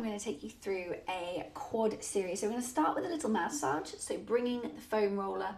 I'm going to take you through a quad series. So we're going to start with a little massage. So bringing the foam roller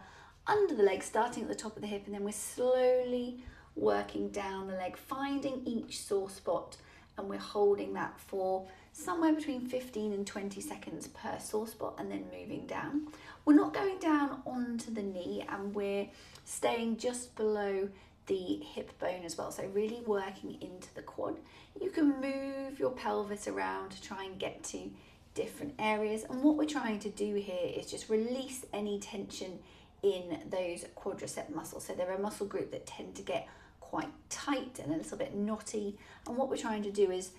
under the leg, starting at the top of the hip, and then we're slowly working down the leg, finding each sore spot, and we're holding that for somewhere between 15 and 20 seconds per sore spot, and then moving down. We're not going down onto the knee, and we're staying just below the hip bone as well, so really working into the quad. You can move your pelvis around to try and get to different areas, and what we're trying to do here is just release any tension in those quadricep muscles. So they're a muscle group that tend to get quite tight and a little bit knotty, and what we're trying to do is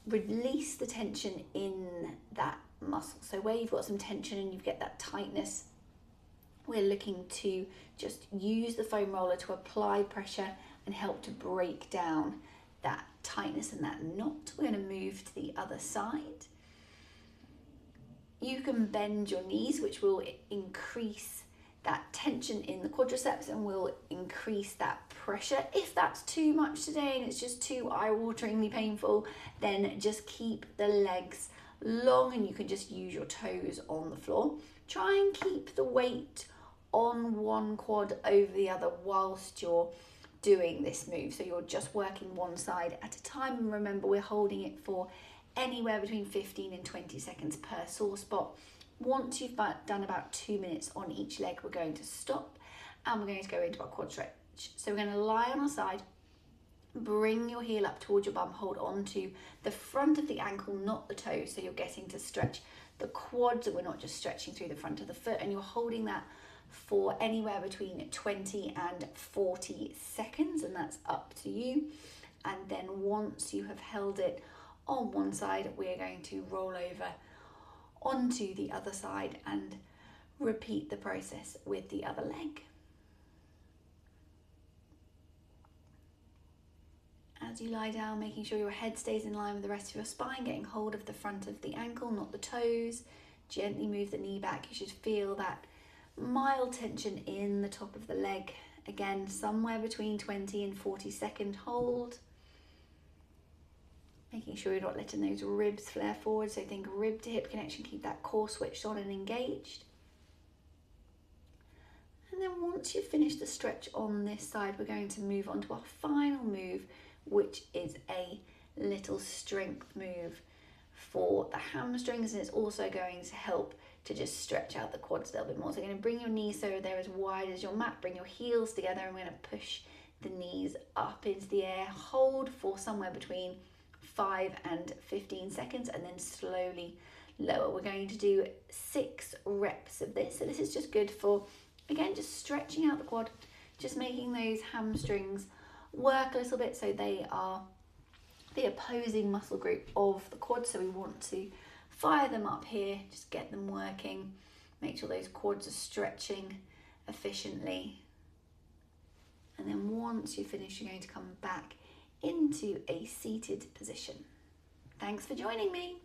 release the tension in that muscle. So where you've got some tension and you get that tightness, we're looking to just use the foam roller to apply pressure and help to break down that tightness and that knot. We're going to move to the other side. You can bend your knees, which will increase that tension in the quadriceps and will increase that pressure. If that's too much today and it's just too eye-wateringly painful, then just keep the legs long and you can just use your toes on the floor. Try and keep the weight on one quad over the other whilst you're doing this move. So you're just working one side at a time, and remember we're holding it for anywhere between 15 and 20 seconds per sore spot. Once you've done about 2 minutes on each leg, we're going to stop and we're going to go into our quad stretch. So we're going to lie on our side, bring your heel up towards your bum, hold on to the front of the ankle, not the toes, so you're getting to stretch the quads, and we're not just stretching through the front of the foot, and you're holding that for anywhere between 20 and 40 seconds, and that's up to you. And then once you have held it on one side, we're going to roll over onto the other side and repeat the process with the other leg. As you lie down, making sure your head stays in line with the rest of your spine, getting hold of the front of the ankle, not the toes. Gently move the knee back. You should feel that mild tension in the top of the leg. Again, somewhere between 20 and 40-second hold. Making sure you're not letting those ribs flare forward. So think rib to hip connection, keep that core switched on and engaged. And then once you've finished the stretch on this side, we're going to move on to our final move, which is a little strength move for the hamstrings, and it's also going to help to just stretch out the quads a little bit more. So you're going to bring your knees so they're as wide as your mat, bring your heels together, and we're going to push the knees up into the air, hold for somewhere between 5 and 15 seconds, and then slowly lower. We're going to do 6 reps of this. So this is just good for, again, just stretching out the quad, just making those hamstrings work a little bit. So they are the opposing muscle group of the quad, so we want to fire them up here, just get them working, make sure those quads are stretching efficiently. And then once you finish, you're going to come back into a seated position. Thanks for joining me.